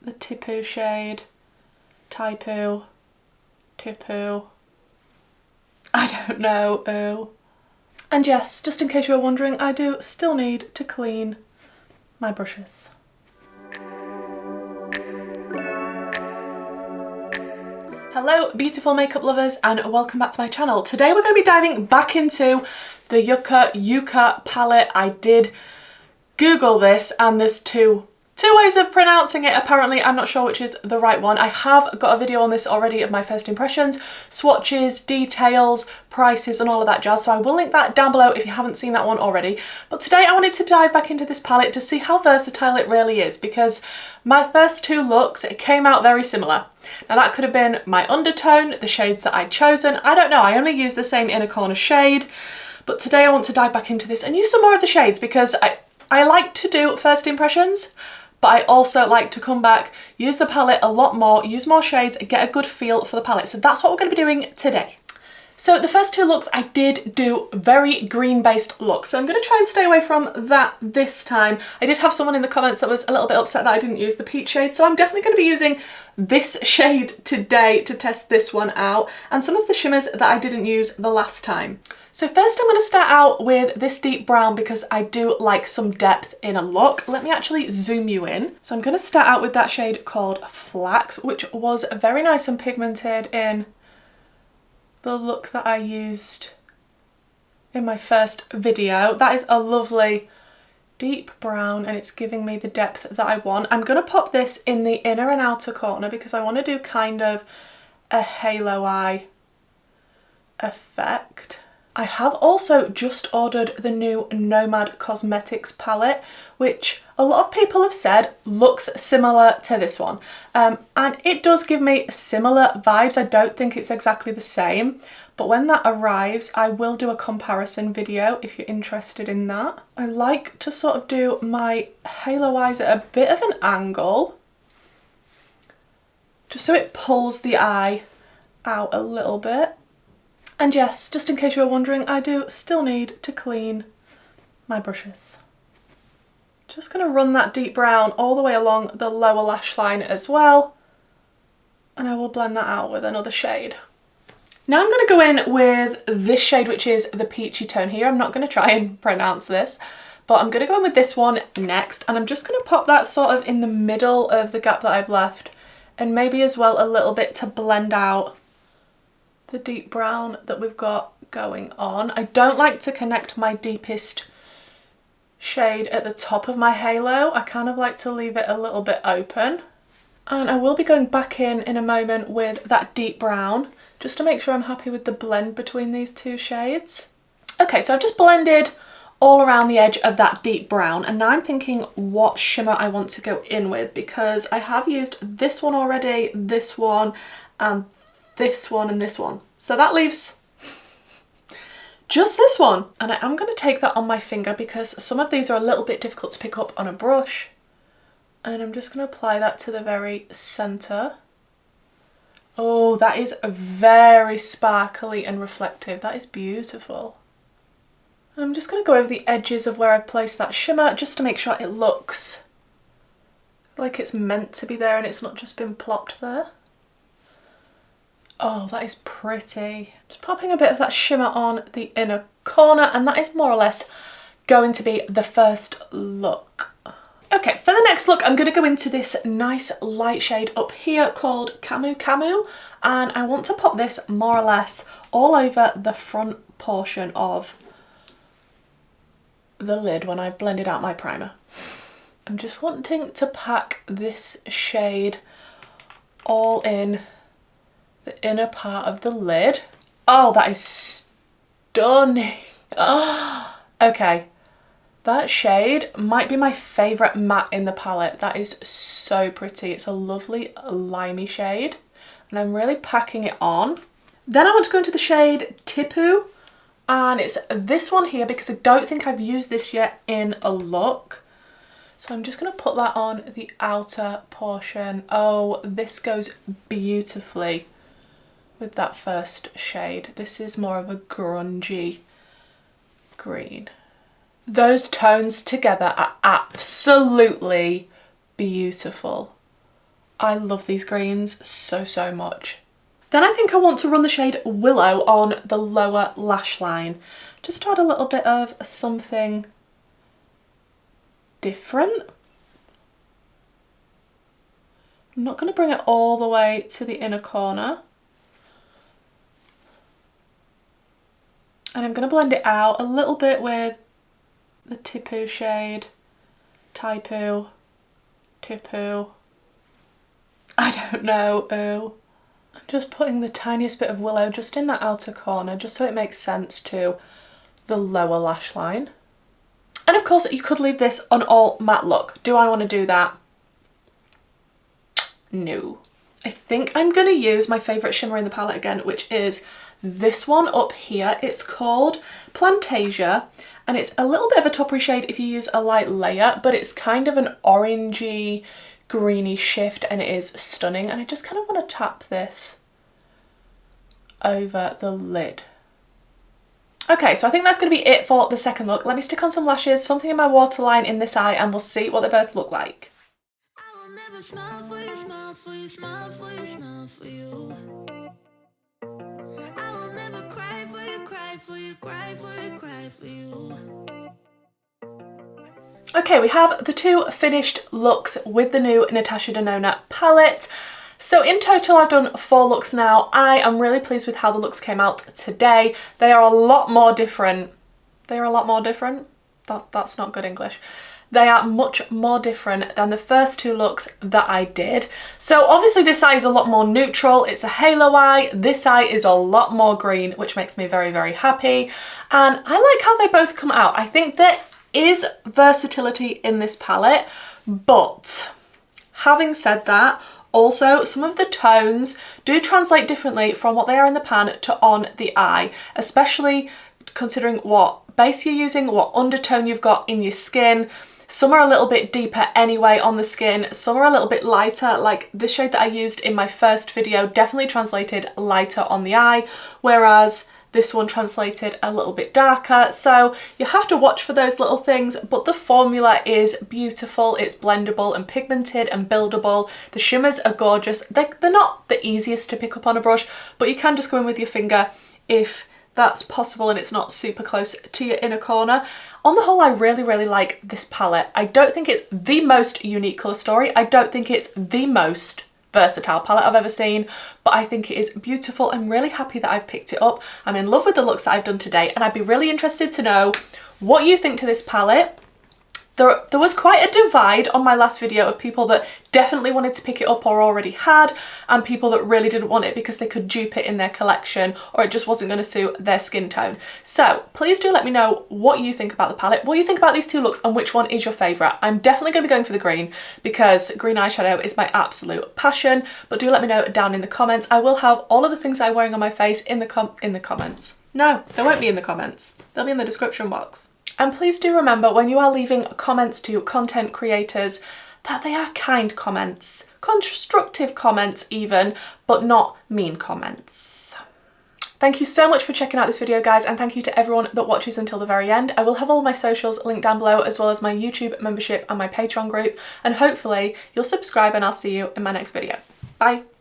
the Tipu shade. Tipu. I don't know. Ooh. And yes, just in case you were wondering, I do still need to clean my brushes. Hello beautiful makeup lovers and welcome back to my channel. Today we're going to be diving back into the YUCCA palette. I did Google this and there's two ways of pronouncing it apparently. I'm not sure which is the right one. I have got a video on this already of my first impressions, swatches, details, prices and all of that jazz, so I will link that down below if you haven't seen that one already. But today I wanted to dive back into this palette to see how versatile it really is, because my first two looks, it came out very similar. Now that could have been my undertone, the shades that I'd chosen, I don't know, I only use the same inner corner shade, but today I want to dive back into this and use some more of the shades because I like to do first impressions, but I also like to come back, use the palette a lot more, use more shades, and get a good feel for the palette. So that's what we're going to be doing today. So the first two looks I did do very green based looks, so I'm going to try and stay away from that this time. I did have someone in the comments that was a little bit upset that I didn't use the peach shade, so I'm definitely going to be using this shade today to test this one out, and some of the shimmers that I didn't use the last time. So first I'm going to start out with this deep brown because I do like some depth in a look. Let me actually zoom you in. So I'm going to start out with that shade called Flax, which was very nice and pigmented in the look that I used in my first video. That is a lovely deep brown and it's giving me the depth that I want. I'm going to pop this in the inner and outer corner because I want to do kind of a halo eye effect. I have also just ordered the new Nomad Cosmetics palette, which a lot of people have said looks similar to this one. And it does give me similar vibes. I don't think it's exactly the same, but when that arrives, I will do a comparison video if you're interested in that. I like to sort of do my halo eyes at a bit of an angle, just so it pulls the eye out a little bit. And yes, just in case you were wondering, I do still need to clean my brushes. Just going to run that deep brown all the way along the lower lash line as well. And I will blend that out with another shade. Now I'm going to go in with this shade, which is the peachy tone here. I'm not going to try and pronounce this, but I'm going to go in with this one next. And I'm just going to pop that sort of in the middle of the gap that I've left. And maybe as well a little bit to blend out the deep brown that we've got going on. I don't like to connect my deepest shade at the top of my halo. I kind of like to leave it a little bit open. And I will be going back in a moment with that deep brown, just to make sure I'm happy with the blend between these two shades. Okay, so I've just blended all around the edge of that deep brown, and now I'm thinking what shimmer I want to go in with, because I have used this one already, this one, this one and this one. So that leaves just this one. And I am going to take that on my finger because some of these are a little bit difficult to pick up on a brush. And I'm just going to apply that to the very centre. Oh, that is very sparkly and reflective. That is beautiful. And I'm just going to go over the edges of where I've placed that shimmer just to make sure it looks like it's meant to be there and it's not just been plopped there. Oh, that is pretty. Just popping a bit of that shimmer on the inner corner, and that is more or less going to be the first look. Okay, for the next look, I'm going to go into this nice light shade up here called Camu Camu, and I want to pop this more or less all over the front portion of the lid when I've blended out my primer. I'm just wanting to pack this shade all in the inner part of the lid. Oh, that is stunning. Oh, okay, that shade might be my favourite matte in the palette. That is so pretty. It's a lovely limey shade and I'm really packing it on. Then I want to go into the shade Tipu, and it's this one here because I don't think I've used this yet in a look. So I'm just going to put that on the outer portion. Oh, this goes beautifully with that first shade. This is more of a grungy green. Those tones together are absolutely beautiful. I love these greens so, so much. Then I think I want to run the shade Willow on the lower lash line, just to add a little bit of something different. I'm not going to bring it all the way to the inner corner. And I'm going to blend it out a little bit with the Tipu shade. Tipu. I don't know. Ooh. I'm just putting the tiniest bit of Willow just in that outer corner, just so it makes sense to the lower lash line. And of course, you could leave this on all matte look. Do I want to do that? No. I think I'm going to use my favourite shimmer in the palette again, which is this one up here. It's called Plantasia, and it's a little bit of a toppery shade if you use a light layer, but it's kind of an orangey, greeny shift, and it is stunning. And I just kind of want to tap this over the lid. Okay, so I think that's going to be it for the second look. Let me stick on some lashes, something in my waterline in this eye, and we'll see what they both look like. I will never smile for you, smile for you, smile for you, smile for you. I will never cry for you, cry for you, cry for you, cry for you. Okay, we have the two finished looks with the new Natasha Denona palette. So in total I've done 4 looks now. I am really pleased with how the looks came out today. They are a lot more different. They are a lot more different? That's not good English. They are much more different than the first 2 looks that I did. So obviously this eye is a lot more neutral. It's a halo eye. This eye is a lot more green, which makes me very, very happy. And I like how they both come out. I think there is versatility in this palette, but having said that, also some of the tones do translate differently from what they are in the pan to on the eye, especially considering what base you're using, what undertone you've got in your skin. Some are a little bit deeper anyway on the skin, some are a little bit lighter, like the shade that I used in my first video definitely translated lighter on the eye, whereas this one translated a little bit darker. So you have to watch for those little things, but the formula is beautiful. It's blendable and pigmented and buildable. The shimmers are gorgeous. They're not the easiest to pick up on a brush, but you can just go in with your finger if that's possible and it's not super close to your inner corner. On the whole, I really, really like this palette. I don't think it's the most unique colour story. I don't think it's the most versatile palette I've ever seen, but I think it is beautiful. I'm really happy that I've picked it up. I'm in love with the looks that I've done today, and I'd be really interested to know what you think to this palette. There was quite a divide on my last video of people that definitely wanted to pick it up or already had, and people that really didn't want it because they could dupe it in their collection or it just wasn't going to suit their skin tone. So please do let me know what you think about the palette, what you think about these 2 looks, and which one is your favourite. I'm definitely going to be going for the green because green eyeshadow is my absolute passion, but do let me know down in the comments. I will have all of the things I'm wearing on my face in the comments. No, they won't be in the comments. They'll be in the description box. And please do remember, when you are leaving comments to content creators, that they are kind comments, constructive comments even, but not mean comments. Thank you so much for checking out this video, guys, and thank you to everyone that watches until the very end. I will have all my socials linked down below, as well as my YouTube membership and my Patreon group, and hopefully you'll subscribe and I'll see you in my next video. Bye!